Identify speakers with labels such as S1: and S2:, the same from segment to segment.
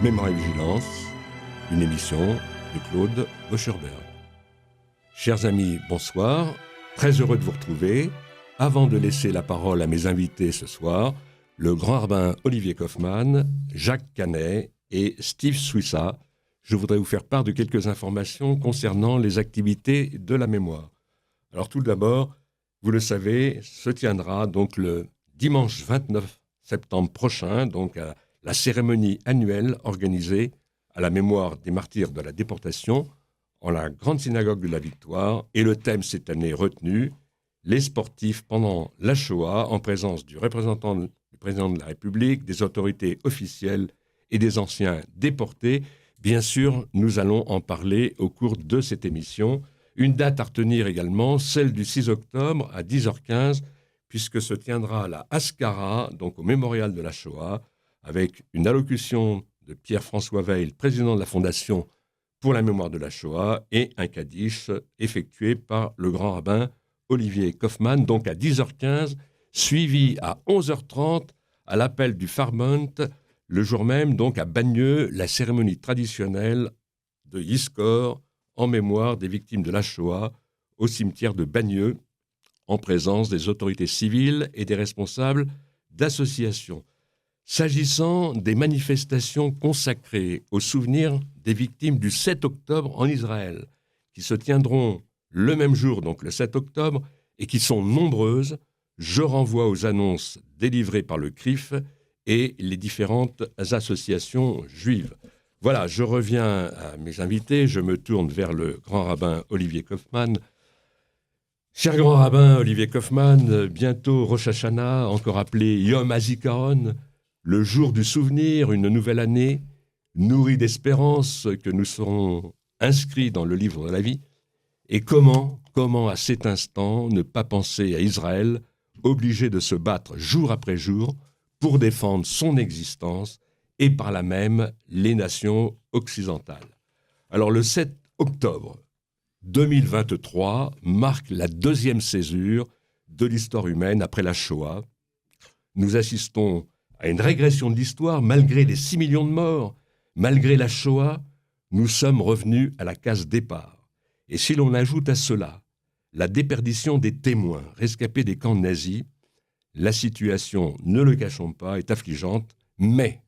S1: Mémoire et Vigilance, une émission de Claude Bocherberg. Chers amis, bonsoir. Très heureux de vous retrouver. Avant de laisser la parole à mes invités ce soir, le grand rabbin Olivier Kaufmann, Jacques Canet et Steve Suissa, je voudrais vous faire part de quelques informations concernant les activités de la mémoire. Alors tout d'abord, vous le savez, se tiendra donc le dimanche 29 septembre prochain, donc à la cérémonie annuelle organisée à la mémoire des martyrs de la déportation en la Grande Synagogue de la Victoire. Et le thème cette année retenu, les sportifs pendant la Shoah, en présence du représentant du président de la République, des autorités officielles et des anciens déportés. Bien sûr, nous allons en parler au cours de cette émission. Une date à retenir également, celle du 6 octobre à 10h15, puisque se tiendra la Haskara, donc au mémorial de la Shoah, avec une allocution de Pierre-François Weil, président de la Fondation pour la mémoire de la Shoah, et un kaddish effectué par le grand rabbin Olivier Kaufmann, donc à 10h15, suivi à 11h30 à l'appel du Farbund, le jour même, donc à Bagneux, la cérémonie traditionnelle de Yizkor en mémoire des victimes de la Shoah au cimetière de Bagneux, en présence des autorités civiles et des responsables d'associations. S'agissant des manifestations consacrées au souvenir des victimes du 7 octobre en Israël, qui se tiendront le même jour, donc le 7 octobre, et qui sont nombreuses, je renvoie aux annonces délivrées par le CRIF et les différentes associations juives. Voilà, je reviens à mes invités, je me tourne vers le grand rabbin Olivier Kaufmann. Cher grand rabbin Olivier Kaufmann, bientôt Rosh Hashanah, encore appelé Yom HaZikaron, le jour du souvenir, une nouvelle année, nourrie d'espérance que nous serons inscrits dans le livre de la vie. Et comment à cet instant ne pas penser à Israël, obligé de se battre jour après jour pour défendre son existence et par là même les nations occidentales. Alors le 7 octobre 2023 marque la deuxième césure de l'histoire humaine après la Shoah. Nous assistons à une régression de l'histoire, malgré les 6 millions de morts, malgré la Shoah, nous sommes revenus à la case départ. Et si l'on ajoute à cela la déperdition des témoins rescapés des camps nazis, la situation, ne le cachons pas, est affligeante, mais,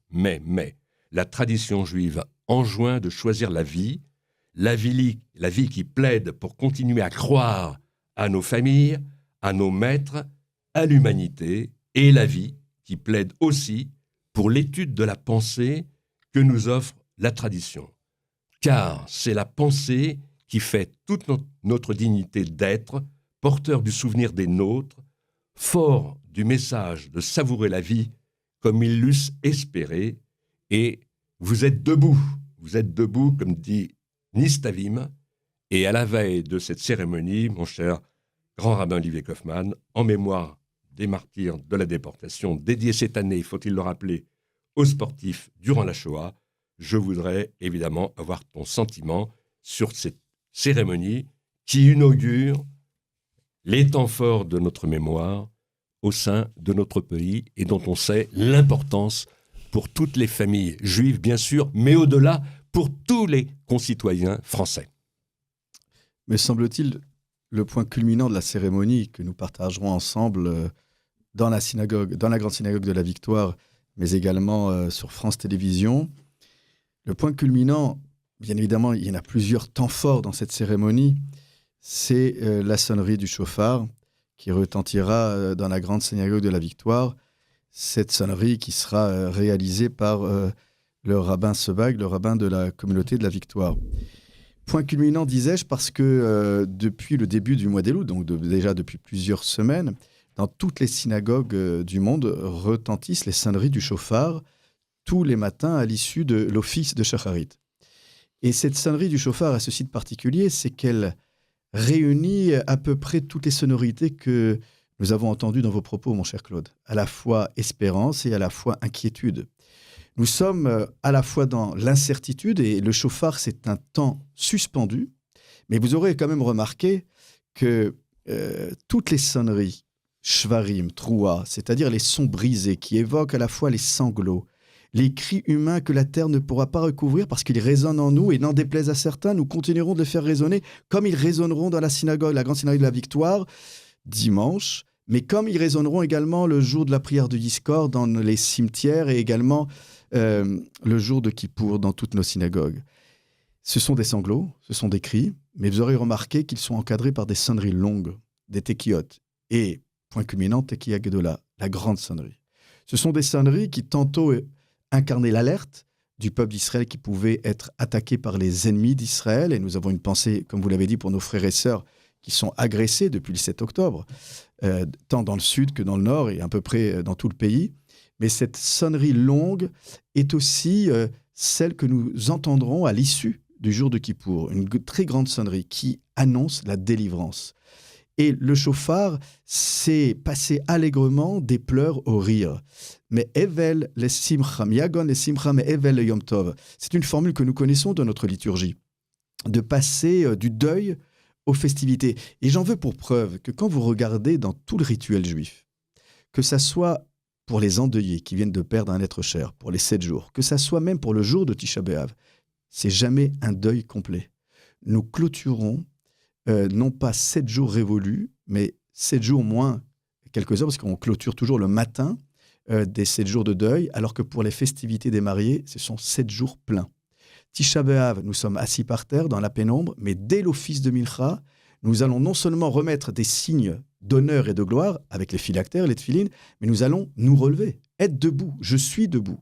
S1: la tradition juive enjoint de choisir la vie qui plaide pour continuer à croire à nos familles, à nos maîtres, à l'humanité, et la vie qui plaide aussi pour l'étude de la pensée que nous offre la tradition. Car c'est la pensée qui fait toute notre dignité d'être, porteur du souvenir des nôtres, fort du message de savourer la vie comme ils l'eussent espéré, et vous êtes debout, comme dit Nistavim, et à la veille de cette cérémonie, mon cher grand rabbin Olivier Kaufmann, en mémoire des martyrs de la déportation, dédiée cette année, faut-il le rappeler, aux sportifs durant la Shoah, je voudrais évidemment avoir ton sentiment sur cette cérémonie qui inaugure les temps forts de notre mémoire au sein de notre pays et dont on sait l'importance pour toutes les familles juives, bien sûr, mais au-delà, pour tous les concitoyens français.
S2: Me semble-t-il, le point culminant de la cérémonie que nous partagerons ensemble dans la synagogue, dans la Grande Synagogue de la Victoire, mais également sur France Télévisions. Le point culminant, bien évidemment, il y en a plusieurs temps forts dans cette cérémonie, c'est la sonnerie du shofar qui retentira dans la Grande Synagogue de la Victoire. Cette sonnerie qui sera réalisée par le rabbin Sebag, le rabbin de la communauté de la Victoire. Point culminant, disais-je, parce que depuis le début du mois d'Elul, donc déjà depuis plusieurs semaines, dans toutes les synagogues du monde retentissent les sonneries du shofar tous les matins à l'issue de l'office de Shacharit. Et cette sonnerie du shofar a ceci de particulier, c'est qu'elle réunit à peu près toutes les sonorités que nous avons entendues dans vos propos, mon cher Claude. À la fois espérance et à la fois inquiétude. Nous sommes à la fois dans l'incertitude, et le shofar, c'est un temps suspendu, mais vous aurez quand même remarqué que toutes les sonneries, shvarim, troua, c'est-à-dire les sons brisés, qui évoquent à la fois les sanglots, les cris humains que la terre ne pourra pas recouvrir parce qu'ils résonnent en nous et n'en déplaise à certains, nous continuerons de les faire résonner comme ils résonneront dans la synagogue, la grande synagogue de la Victoire, dimanche, mais comme ils résonneront également le jour de la prière de Yizkor dans les cimetières et également le jour de Kippour dans toutes nos synagogues. Ce sont des sanglots, ce sont des cris, mais vous aurez remarqué qu'ils sont encadrés par des sonneries longues, des tekiot. Et, point culminant, Tekiya Gedola, la grande sonnerie. Ce sont des sonneries qui tantôt incarnaient l'alerte du peuple d'Israël qui pouvait être attaqué par les ennemis d'Israël. Et nous avons une pensée, comme vous l'avez dit, pour nos frères et sœurs qui sont agressés depuis le 7 octobre, tant dans le sud que dans le nord et à peu près dans tout le pays. Mais cette sonnerie longue est aussi celle que nous entendrons à l'issue du jour de Kippour, une très grande sonnerie qui annonce la délivrance. Et le chauffard, c'est passer allègrement des pleurs au rire. Mais Evel le Simcha, Yagon le Simcha, mais Evel le Yom Tov. C'est une formule que nous connaissons de notre liturgie, de passer du deuil aux festivités. Et j'en veux pour preuve que quand vous regardez dans tout le rituel juif, que ça soit pour les endeuillés qui viennent de perdre un être cher, pour les 7 jours, que ça soit même pour le jour de Tisha B'Av, c'est jamais un deuil complet. Nous clôturons non pas 7 jours révolus, mais 7 jours moins quelques heures, parce qu'on clôture toujours le matin des 7 jours de deuil, alors que pour les festivités des mariés, ce sont 7 jours pleins. Tisha B'Av, nous sommes assis par terre dans la pénombre, mais dès l'office de Mincha, nous allons non seulement remettre des signes d'honneur et de gloire avec les phylactères, les tefilines, mais nous allons nous relever, être debout, je suis debout.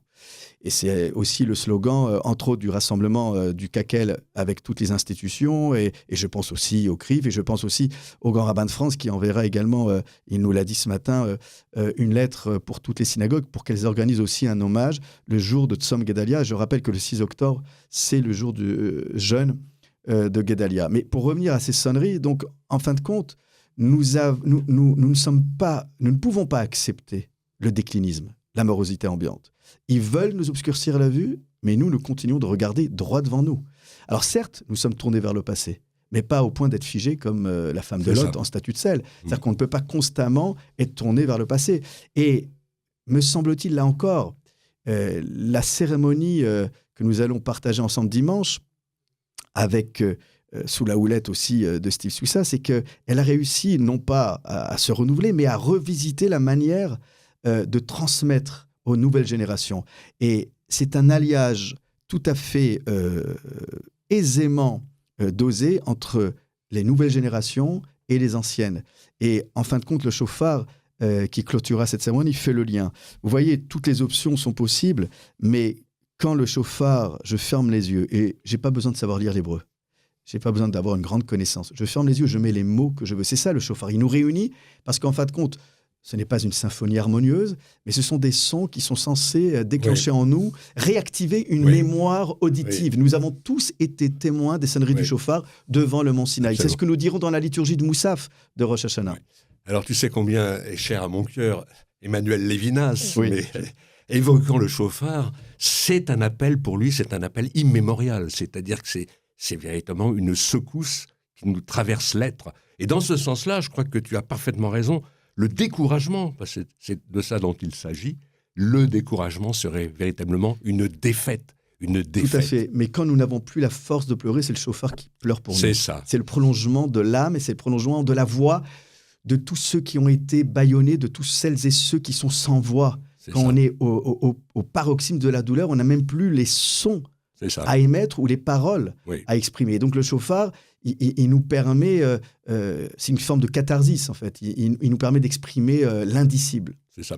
S2: Et c'est aussi le slogan, entre autres, du rassemblement du Kakel avec toutes les institutions, et je pense aussi au CRIF, et je pense aussi au Grand Rabbin de France qui enverra également, il nous l'a dit ce matin, une lettre pour toutes les synagogues pour qu'elles organisent aussi un hommage le jour de Tzom Gedalia. Je rappelle que le 6 octobre, c'est le jour du jeûne de Gedalia. Mais pour revenir à ces sonneries, donc, en fin de compte, nous ne pouvons pas accepter le déclinisme, la morosité ambiante. Ils veulent nous obscurcir la vue, mais nous continuons de regarder droit devant nous. Alors certes, nous sommes tournés vers le passé, mais pas au point d'être figés comme la femme de Lot en statue de sel. C'est-à-dire qu'on ne peut pas constamment être tourné vers le passé. Et me semble-t-il, là encore, la cérémonie que nous allons partager ensemble dimanche, avec sous la houlette aussi de Steve Soussa, c'est qu'elle a réussi non pas à se renouveler, mais à revisiter la manière de transmettre aux nouvelles générations. Et c'est un alliage tout à fait aisément dosé entre les nouvelles générations et les anciennes. Et en fin de compte, le chauffard qui clôturera cette cérémonie fait le lien. Vous voyez, toutes les options sont possibles, mais quand le chauffard, je ferme les yeux, et j'ai pas besoin de savoir lire l'hébreu, j'ai pas besoin d'avoir une grande connaissance, je ferme les yeux, je mets les mots que je veux. C'est ça le chauffard, il nous réunit, parce qu'en fin de compte, ce n'est pas une symphonie harmonieuse, mais ce sont des sons qui sont censés déclencher en nous, réactiver une mémoire auditive. Nous avons tous été témoins des sonneries du chauffard devant le mont Sinaï. C'est ce que nous dirons dans la liturgie de Moussaf de Rosh Hashanah.
S1: Alors tu sais combien est cher à mon cœur Emmanuel Lévinas, mais évoquant le chauffard, c'est un appel pour lui, c'est un appel immémorial. C'est-à-dire que c'est véritablement une secousse qui nous traverse l'être. Et dans ce sens-là, je crois que tu as parfaitement raison. Le découragement, parce que c'est de ça dont il s'agit, le découragement serait véritablement une défaite. Tout
S2: à fait. Mais quand nous n'avons plus la force de pleurer, c'est le chauffard qui pleure pour nous.
S1: C'est ça.
S2: C'est le prolongement de l'âme et c'est le prolongement de la voix de tous ceux qui ont été bâillonnés, de tous celles et ceux qui sont sans voix. Quand on est au paroxysme de la douleur, on n'a même plus les sons à émettre ou les paroles à exprimer. Et donc le chauffard, il nous permet, c'est une forme de catharsis en fait, il nous permet d'exprimer l'indicible.
S1: C'est ça.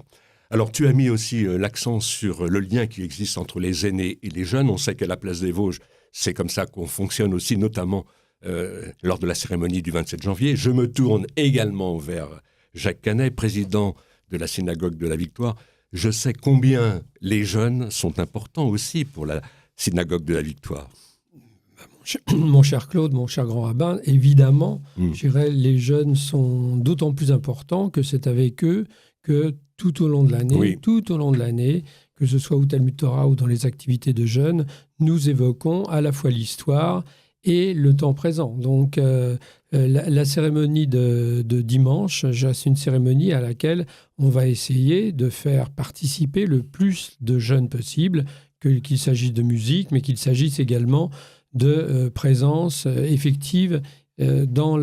S1: Alors tu as mis aussi l'accent sur le lien qui existe entre les aînés et les jeunes. On sait qu'à la place des Vosges, c'est comme ça qu'on fonctionne aussi, notamment lors de la cérémonie du 27 janvier. Je me tourne également vers Jacques Canet, président de la synagogue de la Victoire. Je sais combien les jeunes sont importants aussi pour la synagogue de la Victoire.
S3: Mon cher Claude, mon cher grand rabbin, évidemment, je dirais, les jeunes sont d'autant plus importants que c'est avec eux que tout au long de l'année, que ce soit au Talmud Torah ou dans les activités de jeunes, nous évoquons à la fois l'histoire et le temps présent. Donc, la cérémonie de dimanche, c'est une cérémonie à laquelle on va essayer de faire participer le plus de jeunes possible, qu'il s'agisse de musique, mais qu'il s'agisse également de présence effective pendant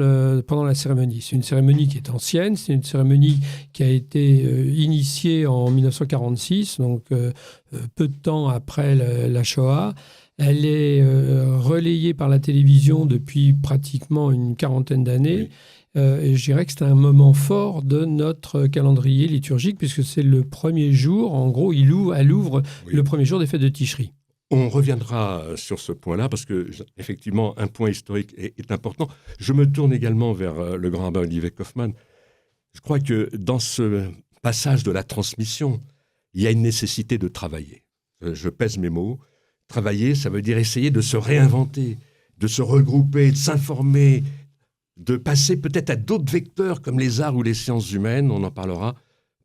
S3: la cérémonie. C'est une cérémonie qui est ancienne, c'est une cérémonie qui a été initiée en 1946, donc peu de temps après la Shoah. Elle est relayée par la télévision depuis pratiquement une quarantaine d'années. Oui. Et je dirais que c'est un moment fort de notre calendrier liturgique, puisque c'est le premier jour, en gros, elle ouvre le premier jour des fêtes de Tishri.
S1: On reviendra sur ce point-là, parce que, effectivement, un point historique est important. Je me tourne également vers le grand rabbin Olivier Kaufmann. Je crois que dans ce passage de la transmission, il y a une nécessité de travailler. Je pèse mes mots. Travailler, ça veut dire essayer de se réinventer, de se regrouper, de s'informer, de passer peut-être à d'autres vecteurs comme les arts ou les sciences humaines, on en parlera,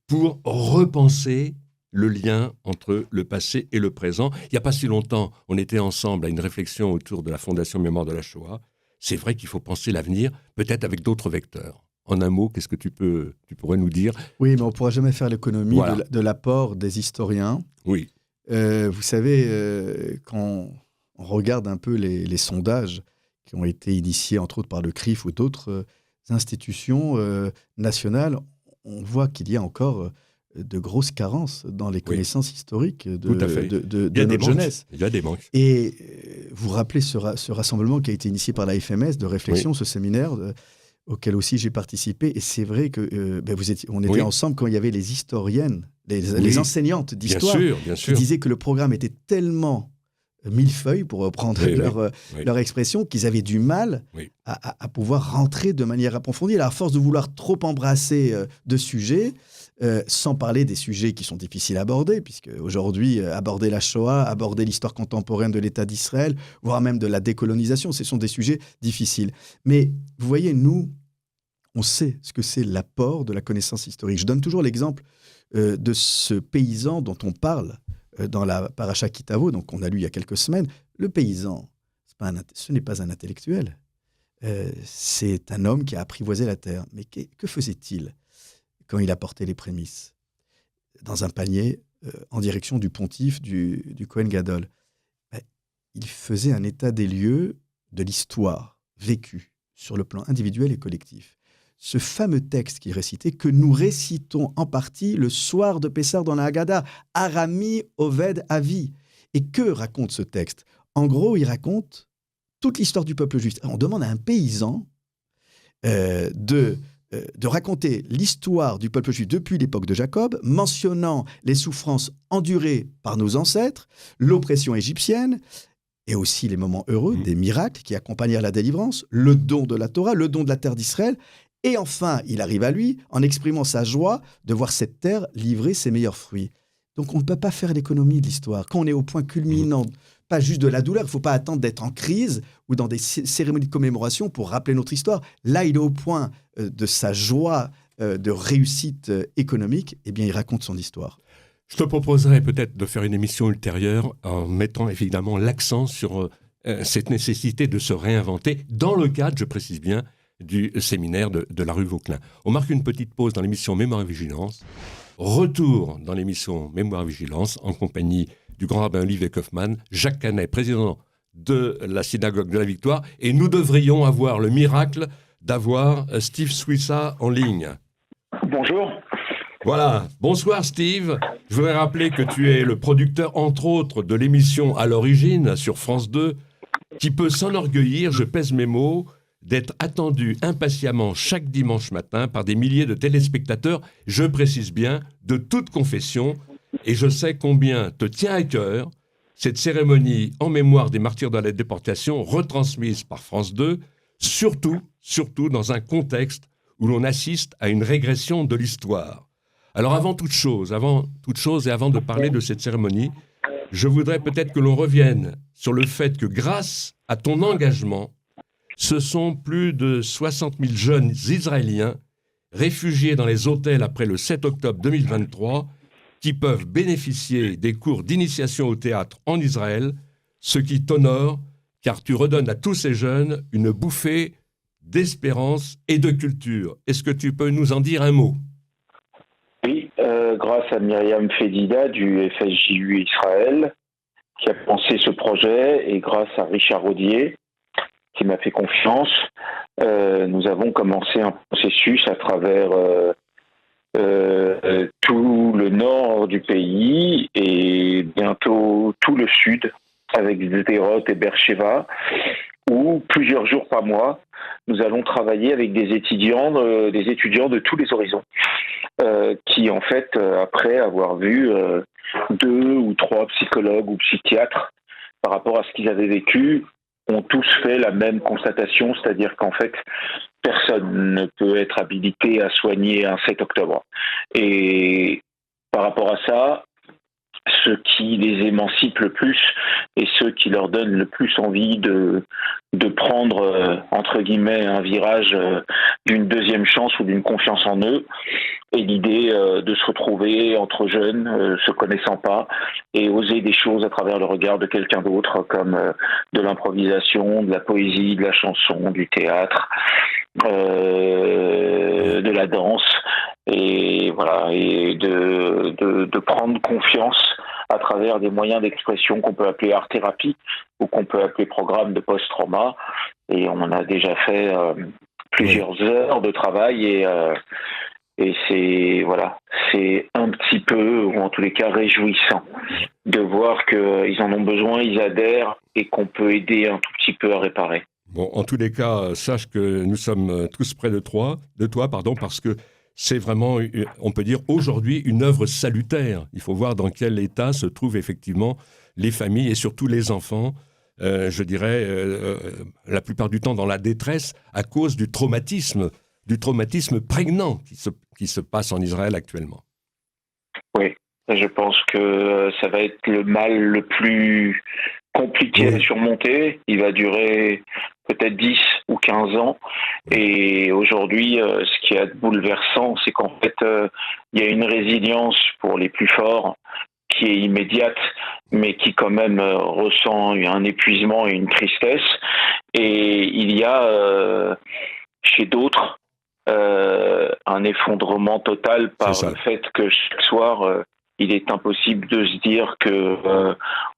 S1: pour repenser le lien entre le passé et le présent. Il n'y a pas si longtemps, on était ensemble à une réflexion autour de la Fondation Mémoire de la Shoah. C'est vrai qu'il faut penser l'avenir, peut-être avec d'autres vecteurs. En un mot, qu'est-ce que tu pourrais nous dire ?
S2: Oui, mais on ne pourra jamais faire l'économie de l'apport des historiens.
S1: Oui.
S2: Vous savez, quand on regarde un peu les sondages qui ont été initiés, entre autres par le CRIF ou d'autres institutions nationales, on voit qu'il y a encore de grosses carences dans les connaissances historiques de notre jeunesse.
S1: Il y a des manques.
S2: Et vous rappelez ce rassemblement qui a été initié par la FMS de réflexion, ce séminaire auquel aussi j'ai participé. Et c'est vrai que on était ensemble quand il y avait les historiennes, les enseignantes d'histoire,
S1: bien sûr.
S2: qui disaient que le programme était tellement millefeuille, pour reprendre leur expression, qu'ils avaient du mal à pouvoir rentrer de manière approfondie. Alors, à force de vouloir trop embrasser de sujets, sans parler des sujets qui sont difficiles à aborder, puisque aujourd'hui, aborder la Shoah, aborder l'histoire contemporaine de l'État d'Israël, voire même de la décolonisation, ce sont des sujets difficiles. Mais vous voyez, nous, on sait ce que c'est l'apport de la connaissance historique. Je donne toujours l'exemple de ce paysan dont on parle dans la Paracha Ki Tavo, donc on a lu il y a quelques semaines. Le paysan, ce n'est pas un intellectuel. C'est un homme qui a apprivoisé la terre. Mais que faisait-il quand il apportait les prémices dans un panier en direction du pontife, du Kohen Gadol? Il faisait un état des lieux de l'histoire vécue sur le plan individuel et collectif. Ce fameux texte qu'il récitait, que nous récitons en partie le soir de Pessah dans la Haggadah, Arami Oved Avi. Et que raconte ce texte ? En gros, il raconte toute l'histoire du peuple juif. On demande à un paysan de raconter l'histoire du peuple juif depuis l'époque de Jacob, mentionnant les souffrances endurées par nos ancêtres, l'oppression égyptienne, et aussi les moments heureux, des miracles qui accompagnèrent la délivrance, le don de la Torah, le don de la terre d'Israël. Et enfin, il arrive à lui en exprimant sa joie de voir cette terre livrer ses meilleurs fruits. Donc on ne peut pas faire l'économie de l'histoire. Quand on est au point culminant, pas juste de la douleur, il ne faut pas attendre d'être en crise ou dans des cérémonies de commémoration pour rappeler notre histoire. Là, il est au point de sa joie de réussite économique, eh bien, il raconte son histoire.
S1: Je te proposerais peut-être de faire une émission ultérieure en mettant évidemment l'accent sur cette nécessité de se réinventer dans le cadre, je précise bien, du séminaire de la rue Vauquelin. On marque une petite pause dans l'émission Mémoire et Vigilance. Retour dans l'émission Mémoire et Vigilance en compagnie du grand rabbin Olivier Kaufmann, Jacques Canet, président de la synagogue de la Victoire, et nous devrions avoir le miracle d'avoir Steve Swissa en ligne.
S4: Bonjour.
S1: Voilà, bonsoir Steve. Je voudrais rappeler que tu es le producteur, entre autres, de l'émission À l'origine sur France 2, qui peut s'enorgueillir, je pèse mes mots, d'être attendu impatiemment chaque dimanche matin par des milliers de téléspectateurs, je précise bien, de toute confession, et je sais combien te tient à cœur cette cérémonie en mémoire des martyrs de la déportation retransmise par France 2, surtout dans un contexte où l'on assiste à une régression de l'histoire. Alors avant toute chose et avant de parler de cette cérémonie, je voudrais peut-être que l'on revienne sur le fait que grâce à ton engagement, ce sont plus de 60 000 jeunes Israéliens réfugiés dans les hôtels après le 7 octobre 2023 qui peuvent bénéficier des cours d'initiation au théâtre en Israël, ce qui t'honore car tu redonnes à tous ces jeunes une bouffée d'espérance et de culture. Est-ce que tu peux nous en dire un mot ?
S4: Oui, grâce à Myriam Fedida du FSJU Israël, qui a pensé ce projet, et grâce à Richard Rodier, qui m'a fait confiance, nous avons commencé un processus à travers tout le nord du pays et bientôt tout le sud, avec Sderot et Beersheva, où plusieurs jours par mois, nous allons travailler avec des étudiants de tous les horizons, qui en fait, après avoir vu 2 ou 3 psychologues ou psychiatres par rapport à ce qu'ils avaient vécu, ont tous fait la même constatation, c'est-à-dire qu'en fait, personne ne peut être habilité à soigner un 7 octobre. Et par rapport à ça, ce qui les émancipe le plus et ce qui leur donne le plus envie de prendre, entre guillemets, un virage d'une deuxième chance ou d'une confiance en eux, et l'idée de se retrouver entre jeunes, se connaissant pas, et oser des choses à travers le regard de quelqu'un d'autre, comme de l'improvisation, de la poésie, de la chanson, du théâtre, de la danse, et voilà, et de prendre confiance à travers des moyens d'expression qu'on peut appeler art-thérapie ou qu'on peut appeler programme de post-trauma. Et on a déjà fait plusieurs heures de travail et c'est un petit peu, ou en tous les cas réjouissant, de voir qu'ils en ont besoin, ils adhèrent et qu'on peut aider un tout petit peu à réparer.
S1: Bon, en tous les cas, sache que nous sommes tous près de toi, parce que c'est vraiment, on peut dire aujourd'hui, une œuvre salutaire. Il faut voir dans quel état se trouvent effectivement les familles et surtout les enfants, je dirais, la plupart du temps dans la détresse à cause du traumatisme prégnant qui se passe en Israël actuellement.
S4: Oui, je pense que ça va être le mal le plus compliqué à surmonter. Il va durer peut-être 10 ou 15 ans. Et aujourd'hui, ce qui est bouleversant, c'est qu'en fait, il y a une résilience pour les plus forts qui est immédiate, mais qui quand même ressent un épuisement et une tristesse. Et il y a chez d'autres un effondrement total par le fait que chaque soir, il est impossible de se dire que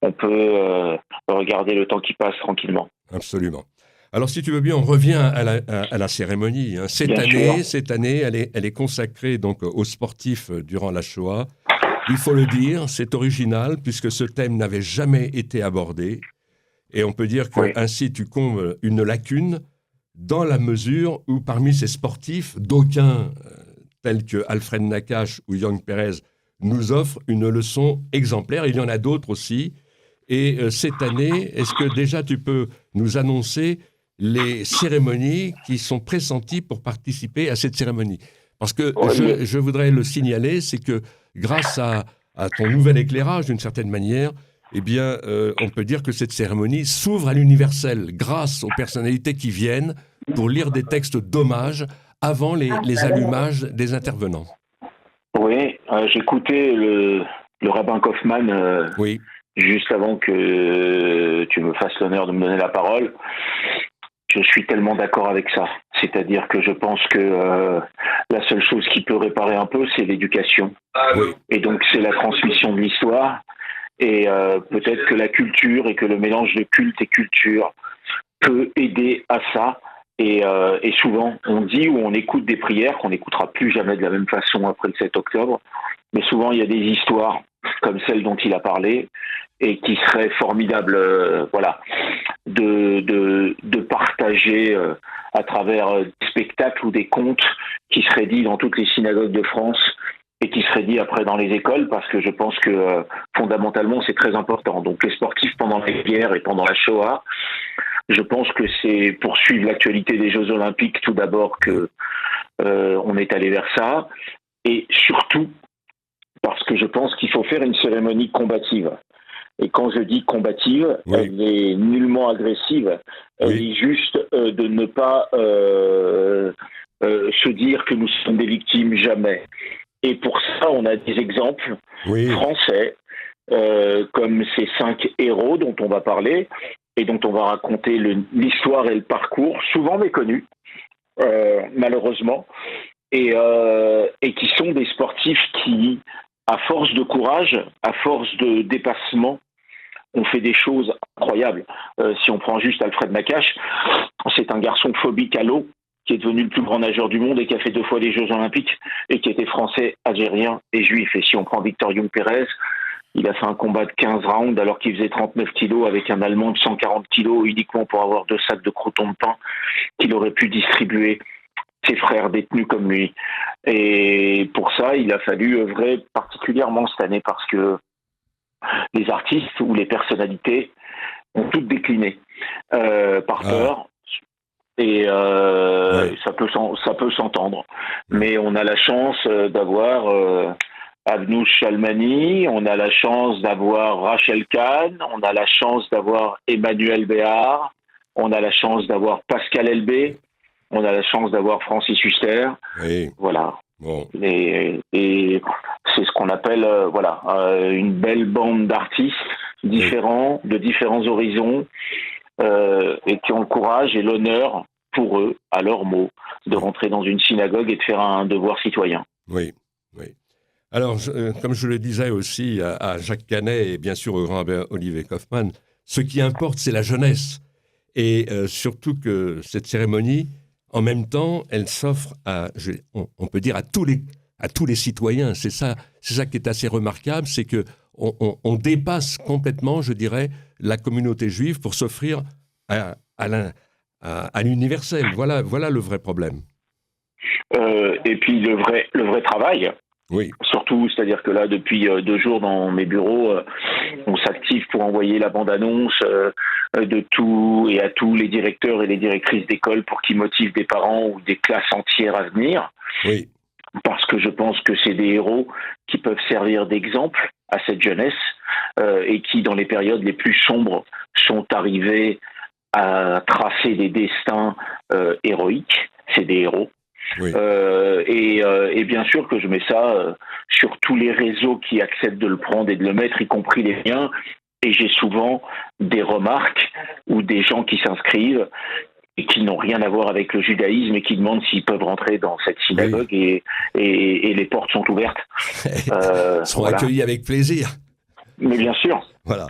S4: on peut regarder le temps qui passe tranquillement.
S1: Absolument. Alors, si tu veux bien, on revient à la cérémonie. Cette année, elle est consacrée donc aux sportifs durant la Shoah. Il faut le dire, c'est original puisque ce thème n'avait jamais été abordé. Et on peut dire qu'ainsi, tu combles une lacune dans la mesure où, parmi ces sportifs, d'aucuns, tels que Alfred Nakache ou Young Perez, nous offrent une leçon exemplaire. Il y en a d'autres aussi. Et cette année, est-ce que déjà tu peux nous annoncer les cérémonies qui sont pressenties pour participer à cette cérémonie? Parce que je voudrais le signaler, c'est que grâce à ton nouvel éclairage, d'une certaine manière, eh bien, on peut dire que cette cérémonie s'ouvre à l'universel grâce aux personnalités qui viennent pour lire des textes d'hommage avant les allumages des intervenants.
S4: Oui, j'écoutais le rabbin Kaufman juste avant que tu me fasses l'honneur de me donner la parole. Je suis tellement d'accord avec ça. C'est-à-dire que je pense que la seule chose qui peut réparer un peu, c'est l'éducation. Et donc, c'est la transmission de l'histoire. Et peut-être que la culture et que le mélange de culte et culture peut aider à ça. Et souvent, on dit ou on écoute des prières qu'on n'écoutera plus jamais de la même façon après le 7 octobre. Mais souvent, il y a des histoires comme celle dont il a parlé et qui serait formidable de partager à travers des spectacles ou des contes qui seraient dits dans toutes les synagogues de France et qui seraient dits après dans les écoles, parce que je pense que fondamentalement c'est très important. Donc les sportifs pendant la guerre et pendant la Shoah, je pense que c'est poursuivre l'actualité des Jeux Olympiques tout d'abord que on est allé vers ça, et surtout parce que je pense qu'il faut faire une cérémonie combative. Et quand je dis combative, elle est nullement agressive. Elle est juste de ne pas se dire que nous sommes des victimes, jamais. Et pour ça, on a des exemples français, comme ces 5 héros dont on va parler, et dont on va raconter l'histoire et le parcours, souvent méconnus, malheureusement, et qui sont des sportifs qui, à force de courage, à force de dépassement, ont fait des choses incroyables. Si on prend juste Alfred Nakache, c'est un garçon phobique à l'eau, qui est devenu le plus grand nageur du monde et qui a fait 2 fois les Jeux Olympiques et qui était français, algérien et juif. Et si on prend Victor Young Pérez, il a fait un combat de 15 rounds alors qu'il faisait 39 kilos avec un Allemand de 140 kilos uniquement pour avoir 2 sacs de croûtons de pain qu'il aurait pu distribuer ses frères détenus comme lui. Et pour ça, il a fallu œuvrer particulièrement cette année parce que les artistes ou les personnalités ont toutes décliné par peur. Et ça peut s'entendre. Mais on a la chance d'avoir Avnouch Chalmani, on a la chance d'avoir Rachel Kahn, on a la chance d'avoir Emmanuel Béard, on a la chance d'avoir Pascal Elbé, on a la chance d'avoir Francis Huster.
S1: Oui.
S4: Voilà.
S1: Bon.
S4: Et c'est ce qu'on appelle une belle bande d'artistes différents, de différents horizons, et qui ont le courage et l'honneur pour eux, à leur mot, de rentrer dans une synagogue et de faire un devoir citoyen.
S1: Oui, oui. Alors, comme je le disais aussi à Jacques Canet et bien sûr au grand Olivier Kaufmann, ce qui importe, c'est la jeunesse. Et surtout que cette cérémonie, en même temps, elle s'offre on peut dire à tous les citoyens. C'est ça qui est assez remarquable, c'est que on dépasse complètement, je dirais, la communauté juive pour s'offrir à l'universel. Voilà le vrai problème.
S4: Et puis le vrai travail.
S1: Oui.
S4: Surtout, c'est-à-dire que là, depuis 2 jours dans mes bureaux, on s'active pour envoyer la bande-annonce de tout et à tous les directeurs et les directrices d'école pour qu'ils motivent des parents ou des classes entières à venir.
S1: Oui.
S4: Parce que je pense que c'est des héros qui peuvent servir d'exemple à cette jeunesse et qui, dans les périodes les plus sombres, sont arrivés à tracer des destins héroïques. C'est des héros.
S1: Oui.
S4: Et bien sûr que je mets ça sur tous les réseaux qui acceptent de le prendre et de le mettre, y compris les miens. Et j'ai souvent des remarques ou des gens qui s'inscrivent et qui n'ont rien à voir avec le judaïsme et qui demandent s'ils peuvent rentrer dans cette synagogue. Oui. Et les portes sont ouvertes.
S1: Seront accueillis avec plaisir.
S4: Mais bien sûr.
S1: Voilà.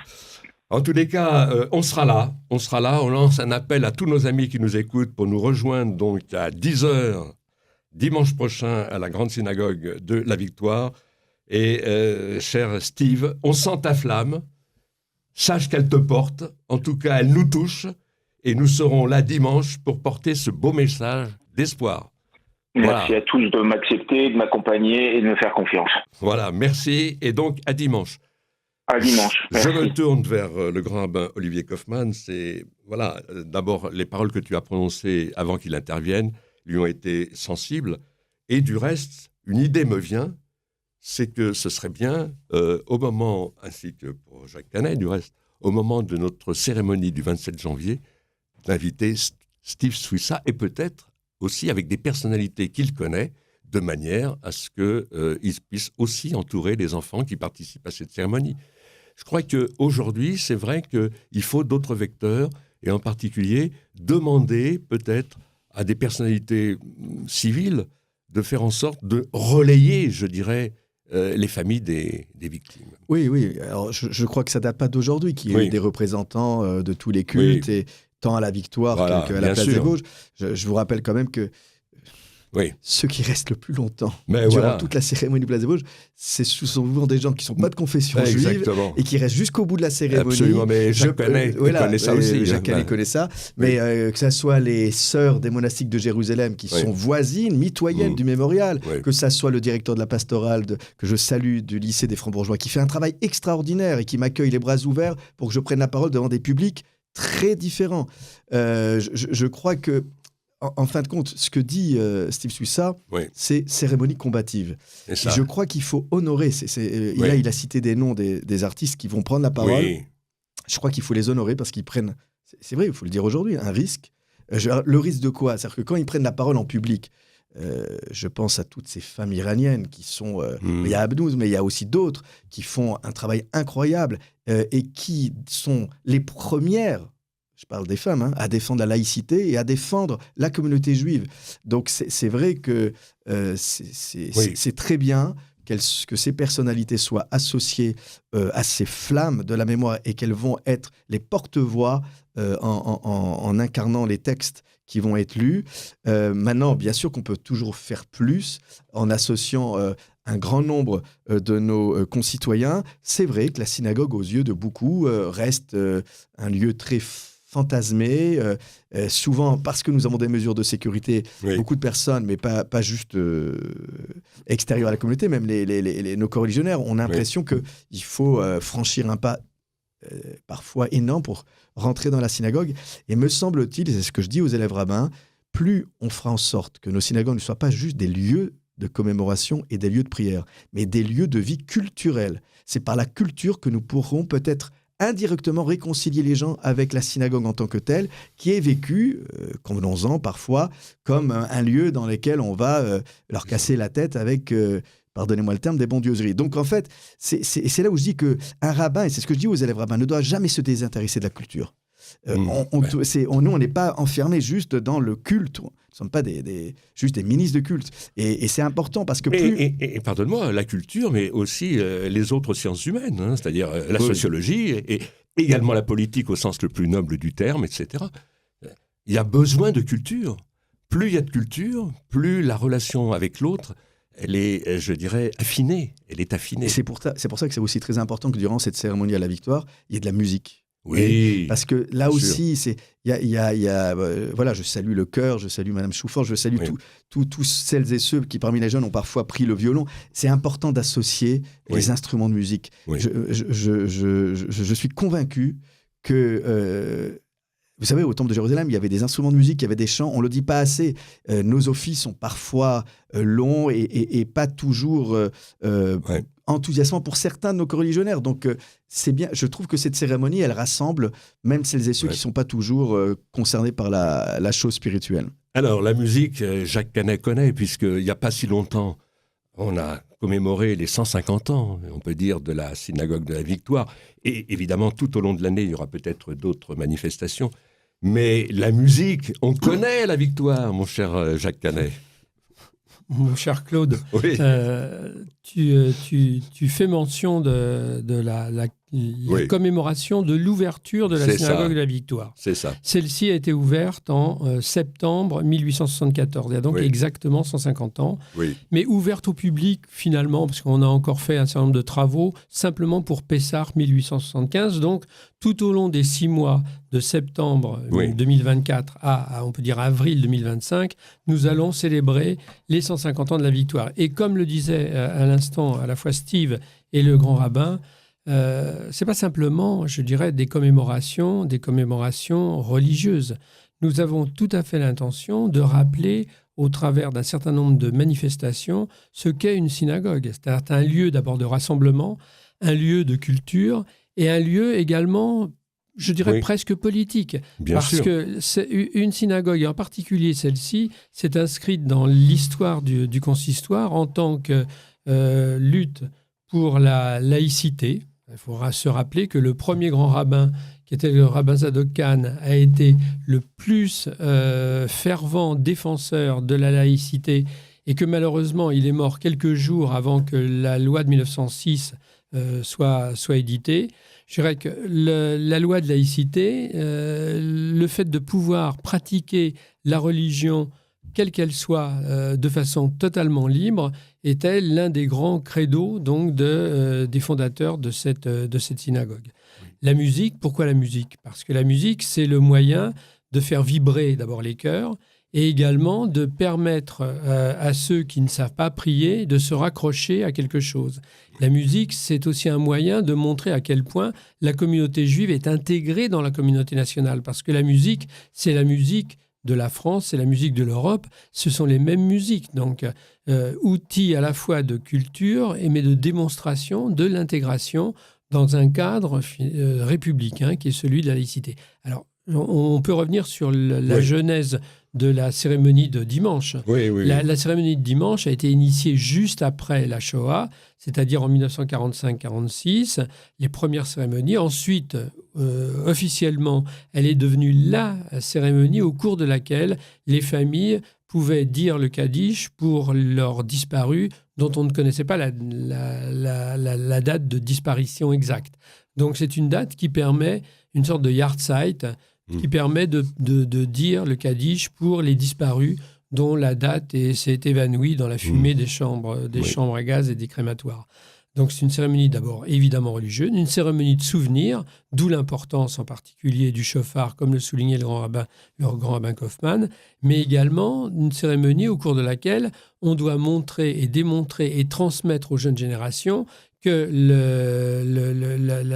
S1: En tous les cas, on sera là. On lance un appel à tous nos amis qui nous écoutent pour nous rejoindre donc à 10h dimanche prochain à la Grande Synagogue de la Victoire. Et cher Steve, on sent ta flamme. Sache qu'elle te porte. En tout cas, elle nous touche. Et nous serons là dimanche pour porter ce beau message d'espoir.
S4: Merci à tous de m'accepter, de m'accompagner et de me faire confiance.
S1: Voilà, merci. Et donc, à dimanche.
S4: À dimanche. Merci.
S1: Je me tourne vers le grand rabbin Olivier Kaufmann. D'abord, les paroles que tu as prononcées avant qu'il intervienne lui ont été sensibles. Et du reste, une idée me vient, c'est que ce serait bien, au moment, ainsi que pour Jacques Canet, du reste, au moment de notre cérémonie du 27 janvier, d'inviter Steve Suissa et peut-être aussi avec des personnalités qu'il connaît, de manière à ce qu'il puisse aussi entourer les enfants qui participent à cette cérémonie. Je crois qu'aujourd'hui, c'est vrai qu'il faut d'autres vecteurs, et en particulier demander peut-être à des personnalités civiles de faire en sorte de relayer, je dirais, les familles des victimes.
S2: Oui. Alors, je crois que ça ne date pas d'aujourd'hui qu'il y ait eu des représentants de tous les cultes, et tant à la Victoire qu'à la Place des Vosges. Je vous rappelle quand même que ceux qui restent le plus longtemps durant toute la cérémonie de Place des Vosges, ce sont souvent des gens qui ne sont pas de confession juive et qui restent jusqu'au bout de la cérémonie.
S1: Absolument, mais Jacques Canet connaît ça aussi.
S2: Jacques Canet connaît ça. Mais que ce soit les sœurs des monastiques de Jérusalem qui sont voisines, mitoyennes du mémorial, que ce soit le directeur de la pastorale que je salue du lycée des Francs-Bourgeois, qui fait un travail extraordinaire et qui m'accueille les bras ouverts pour que je prenne la parole devant des publics très différents. Je crois que en fin de compte, ce que dit Steve Suissa, c'est cérémonie combative. Je crois qu'il faut honorer. Là, il a cité des noms des artistes qui vont prendre la parole. Je crois qu'il faut les honorer parce qu'ils prennent, c'est vrai, il faut le dire aujourd'hui, un risque. Le risque de quoi ? C'est-à-dire que quand ils prennent la parole en public, je pense à toutes ces femmes iraniennes qui sont... Il y a Abnouz, mais il y a aussi d'autres qui font un travail incroyable et qui sont les premières je parle des femmes, à défendre la laïcité et à défendre la communauté juive. Donc c'est vrai que c'est très bien que ces personnalités soient associées à ces flammes de la mémoire et qu'elles vont être les porte-voix en incarnant les textes qui vont être lus. Maintenant, bien sûr qu'on peut toujours faire plus en associant un grand nombre de nos concitoyens. C'est vrai que la synagogue, aux yeux de beaucoup, reste un lieu très fantasmé, souvent parce que nous avons des mesures de sécurité, beaucoup de personnes, mais pas juste extérieures à la communauté, même nos coreligionnaires, ont l'impression qu'il faut franchir un pas parfois énorme pour rentrer dans la synagogue. Et me semble-t-il, et c'est ce que je dis aux élèves rabbins, plus on fera en sorte que nos synagogues ne soient pas juste des lieux de commémoration et des lieux de prière, mais des lieux de vie culturelle. C'est par la culture que nous pourrons peut-être indirectement réconcilier les gens avec la synagogue en tant que telle, qui est vécue, convenons-en parfois, comme un lieu dans lequel on va leur casser la tête avec, pardonnez-moi le terme, des bondieuseries. Donc en fait, c'est là où je dis qu'un rabbin, et c'est ce que je dis aux élèves rabbins, ne doit jamais se désintéresser de la culture. Nous, on n'est pas enfermés juste dans le culte. Nous ne sommes pas juste des ministres de culte. Et c'est important parce que
S1: Et pardonne-moi, la culture, mais aussi les autres sciences humaines, c'est-à-dire la sociologie et également la politique au sens le plus noble du terme, etc. Il y a besoin de culture. Plus il y a de culture, plus la relation avec l'autre, elle est, je dirais, affinée. Elle est affinée. Et
S2: c'est pour ça que c'est aussi très important que durant cette cérémonie à la victoire, il y ait de la musique.
S1: Oui,
S2: parce que là aussi, voilà, je salue le chœur, je salue Madame Choufort, je salue tous celles et ceux qui, parmi les jeunes, ont parfois pris le violon. C'est important d'associer les instruments de musique. Oui. Je suis convaincu que... vous savez, au Temple de Jérusalem, il y avait des instruments de musique, il y avait des chants. On ne le dit pas assez. Nos offices sont parfois longs et pas toujours enthousiasmants pour certains de nos coreligionnaires. Donc, c'est bien. Je trouve que cette cérémonie, elle rassemble même celles et ceux qui ne sont pas toujours concernés par la chose spirituelle.
S1: Alors, la musique, Jacques Canet connaît, puisqu'il n'y a pas si longtemps, on a commémoré les 150 ans, on peut dire, de la synagogue de la Victoire. Et évidemment, tout au long de l'année, il y aura peut-être d'autres manifestations. Mais la musique, on connaît la Victoire, mon cher Jacques Canet.
S3: Mon cher Claude, oui. Tu fais mention de la commémoration de l'ouverture de la synagogue de la Victoire.
S1: C'est ça.
S3: Celle-ci a été ouverte en septembre 1874, il y a donc exactement 150 ans, mais ouverte au public finalement, parce qu'on a encore fait un certain nombre de travaux, simplement pour Pessah 1875, donc tout au long des 6 mois de septembre 2024 à, on peut dire, avril 2025, nous allons célébrer les 150 ans de la Victoire. Et comme le disait à l'instant à la fois Steve et le grand rabbin, c'est pas simplement, je dirais, des commémorations religieuses. Nous avons tout à fait l'intention de rappeler, au travers d'un certain nombre de manifestations, ce qu'est une synagogue. C'est-à-dire un lieu d'abord de rassemblement, un lieu de culture et un lieu également, je dirais, presque politique. Parce que une synagogue, et en particulier celle-ci, s'est inscrite dans l'histoire du consistoire en tant que lutte pour la laïcité. Il faudra se rappeler que le premier grand rabbin, qui était le rabbin Zadok Khan, a été le plus fervent défenseur de la laïcité et que malheureusement, il est mort quelques jours avant que la loi de 1906 soit éditée. Je dirais que la loi de laïcité, le fait de pouvoir pratiquer la religion, quelle qu'elle soit, de façon totalement libre, était l'un des grands credos donc, des fondateurs de cette synagogue. La musique, pourquoi la musique ? Parce que la musique, c'est le moyen de faire vibrer d'abord les cœurs et également de permettre à ceux qui ne savent pas prier de se raccrocher à quelque chose. La musique, c'est aussi un moyen de montrer à quel point la communauté juive est intégrée dans la communauté nationale. Parce que la musique, c'est la musique de la France, c'est la musique de l'Europe, ce sont les mêmes musiques. Donc, outils à la fois de culture, mais de démonstration de l'intégration dans un cadre républicain qui est celui de la laïcité. Alors, on peut revenir sur la genèse de la cérémonie de dimanche. La cérémonie de dimanche a été initiée juste après la Shoah, c'est-à-dire en 1945-46, les premières cérémonies. Ensuite, officiellement, elle est devenue la cérémonie au cours de laquelle les familles pouvaient dire le Kaddish pour leurs disparus dont on ne connaissait pas la date de disparition exacte. Donc c'est une date qui permet une sorte de yahrzeit, qui permet de dire le Kaddish pour les disparus dont la date s'est évanouie dans la fumée des chambres à gaz et des crématoires. Donc c'est une cérémonie d'abord évidemment religieuse, une cérémonie de souvenir, d'où l'importance en particulier du chauffard, comme le soulignait le grand rabbin Kaufmann, mais également une cérémonie au cours de laquelle on doit montrer et démontrer et transmettre aux jeunes générations que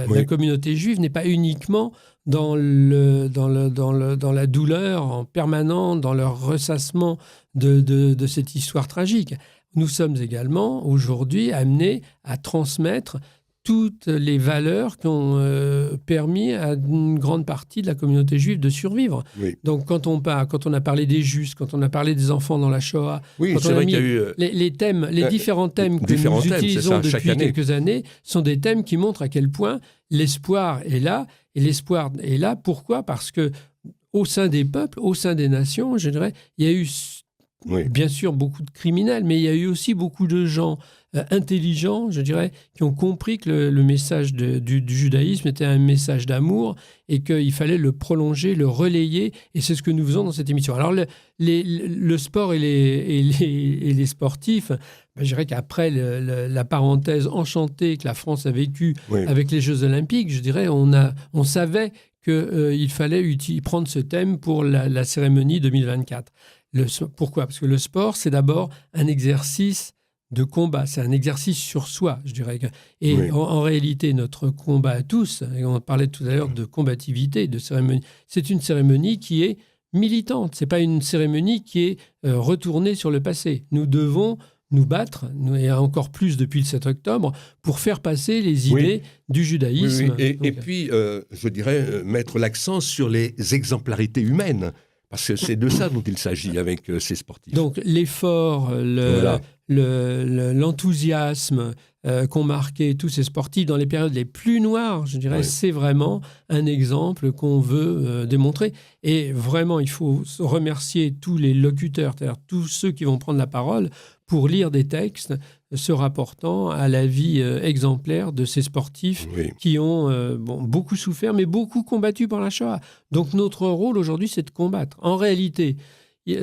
S3: la communauté juive n'est pas uniquement dans la douleur en permanent, dans le ressassement de cette histoire tragique. Nous sommes également aujourd'hui amenés à transmettre toutes les valeurs qui ont permis à une grande partie de la communauté juive de survivre. Oui. Donc quand on a parlé des Justes, quand on a parlé des enfants dans la Shoah, quand on a mis les différents thèmes que nous utilisons depuis quelques années sont des thèmes qui montrent à quel point l'espoir est là. Et l'espoir est là, pourquoi ? Parce que au sein des peuples, au sein des nations, je dirais, il y a eu bien sûr beaucoup de criminels, mais il y a eu aussi beaucoup de gens intelligents, je dirais, qui ont compris que le message du judaïsme était un message d'amour et qu'il fallait le prolonger, le relayer, et c'est ce que nous faisons dans cette émission. Alors le sport et les sportifs, je dirais qu'après la parenthèse enchantée que la France a vécue avec les Jeux Olympiques, je dirais, on savait qu'il fallait prendre ce thème pour la cérémonie 2024. Pourquoi ? Parce que le sport, c'est d'abord un exercice de combat, c'est un exercice sur soi, je dirais. Et en réalité, notre combat à tous, et on parlait tout à l'heure de combativité, de cérémonie, c'est une cérémonie qui est militante, ce n'est pas une cérémonie qui est retournée sur le passé. Nous devons nous battre, et encore plus depuis le 7 octobre, pour faire passer les idées du judaïsme.
S1: Et puis, je dirais, mettre l'accent sur les exemplarités humaines. Parce que c'est de ça dont il s'agit avec ces sportifs.
S3: Donc l'effort, l'enthousiasme qu'ont marqué tous ces sportifs dans les périodes les plus noires, je dirais, c'est vraiment un exemple qu'on veut démontrer. Et vraiment, il faut remercier tous les locuteurs, c'est-à-dire tous ceux qui vont prendre la parole pour lire des textes se rapportant à la vie exemplaire de ces sportifs qui ont beaucoup souffert, mais beaucoup combattu par la Shoah. Donc notre rôle aujourd'hui, c'est de combattre. En réalité,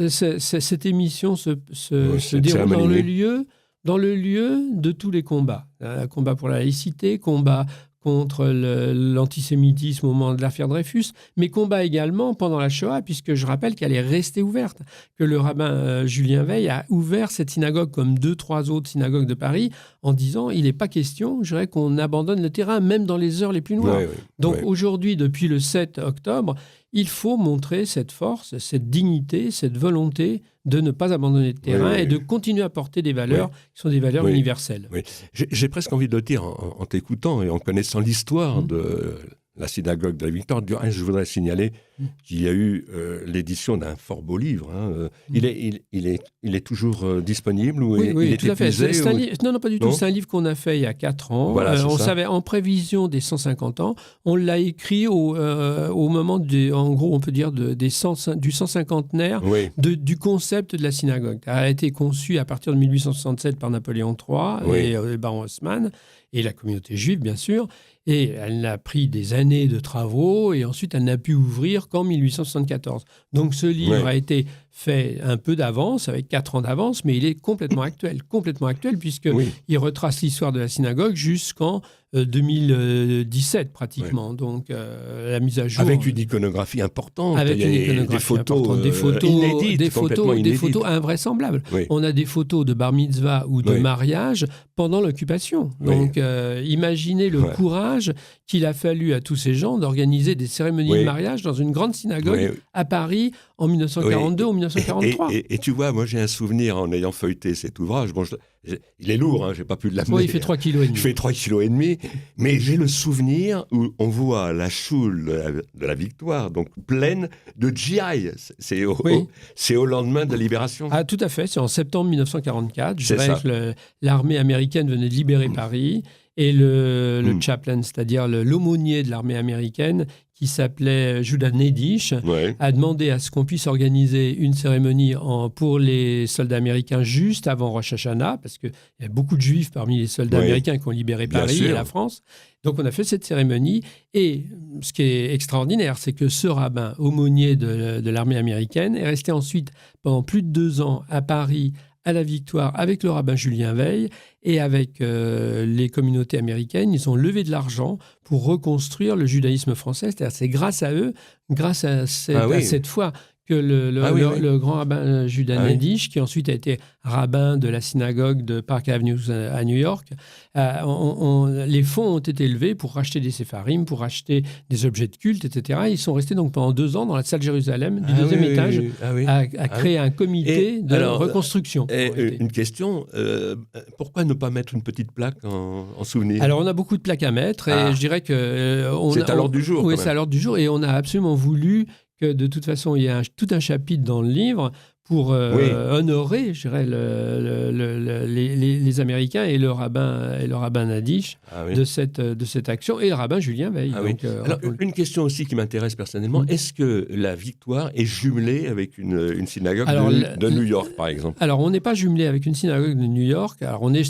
S3: cette émission se déroule dans le lieu de tous les combats. Combat pour la laïcité, combat contre l'antisémitisme au moment de l'affaire Dreyfus, mais combat également pendant la Shoah, puisque je rappelle qu'elle est restée ouverte, que le rabbin Julien Veil a ouvert cette synagogue comme 2-3 autres synagogues de Paris, en disant il n'est pas question, je dirais, qu'on abandonne le terrain, même dans les heures les plus noires. Donc aujourd'hui, depuis le 7 octobre, il faut montrer cette force, cette dignité, cette volonté de ne pas abandonner le terrain et de continuer à porter des valeurs qui sont des valeurs universelles.
S1: J'ai presque envie de le dire en t'écoutant et en connaissant l'histoire de la synagogue de la Victoire. Je voudrais signaler qu'il y a eu l'édition d'un fort beau livre. Il est toujours disponible ou il est
S3: tout à fait. Non, pas du tout. C'est un livre qu'on a fait il y a 4 ans.
S1: Voilà,
S3: on savait, en prévision des 150 ans, on l'a écrit au moment, en gros, on peut dire, du 150aire du concept de la synagogue. Elle a été conçue à partir de 1867 par Napoléon III et le baron Haussmann et la communauté juive, bien sûr. Et elle a pris des années de travaux et ensuite elle n'a pu ouvrir qu'en 1874. Donc ce livre a été fait un peu d'avance, avec 4 ans d'avance, mais il est complètement actuel puisqu'il retrace l'histoire de la synagogue jusqu'en 2017 pratiquement. Donc la mise à jour.
S1: Avec une iconographie importante.
S3: Avec une iconographie importante. Des photos invraisemblables. On a des photos de bar mitzvah ou de mariage pendant l'occupation. Donc imaginez le courage qu'il a fallu à tous ces gens d'organiser des cérémonies de mariage dans une grande synagogue à Paris en 1942 ou 1943.
S1: Et tu vois, moi j'ai un souvenir en ayant feuilleté cet ouvrage. Bon, il est lourd, j'ai pas pu l'amener.
S3: Oui, il fait 3,5 kg.
S1: Il fait 3,5 kg, mais j'ai le souvenir où on voit la choule de la Victoire, donc pleine de GI. C'est au lendemain de la libération.
S3: Ah, tout à fait, c'est en septembre 1944. Je dirais que l'armée américaine venait de libérer Paris. Et le chaplain, c'est-à-dire l'aumônier de l'armée américaine, qui s'appelait Judah Nedish, a demandé à ce qu'on puisse organiser une cérémonie pour les soldats américains juste avant Rosh Hashanah, parce qu'il y a beaucoup de juifs parmi les soldats américains qui ont libéré Paris et la France. Donc on a fait cette cérémonie. Et ce qui est extraordinaire, c'est que ce rabbin aumônier de l'armée américaine est resté ensuite pendant plus de 2 ans à Paris, à la Victoire, avec le rabbin Julien Veil et avec les communautés américaines. Ils ont levé de l'argent pour reconstruire le judaïsme français. C'est-à-dire, c'est grâce à eux, grâce à cette foi, que le grand rabbin Judah Nedish, qui ensuite a été rabbin de la synagogue de Park Avenue à New York, les fonds ont été élevés pour racheter des sépharim, pour racheter des objets de culte, etc. Ils sont restés donc pendant 2 ans dans la salle Jérusalem, du 2e étage, à créer un comité de reconstruction.
S1: Une question, pourquoi ne pas mettre une petite plaque en souvenir?
S3: Alors, on a beaucoup de plaques à mettre, et je dirais que...
S1: c'est à l'ordre du jour.
S3: Oui, c'est à l'ordre du jour, et on a absolument voulu que de toute façon, il y a tout un chapitre dans le livre pour honorer, je dirais, les Américains et le rabbin Nedish de cette action, et le rabbin Julien Veil.
S1: Alors, une question aussi qui m'intéresse personnellement, est-ce que la Victoire est jumelée avec une synagogue de New York, par exemple?
S3: Alors, on n'est pas jumelé avec une synagogue de New York. Alors, on est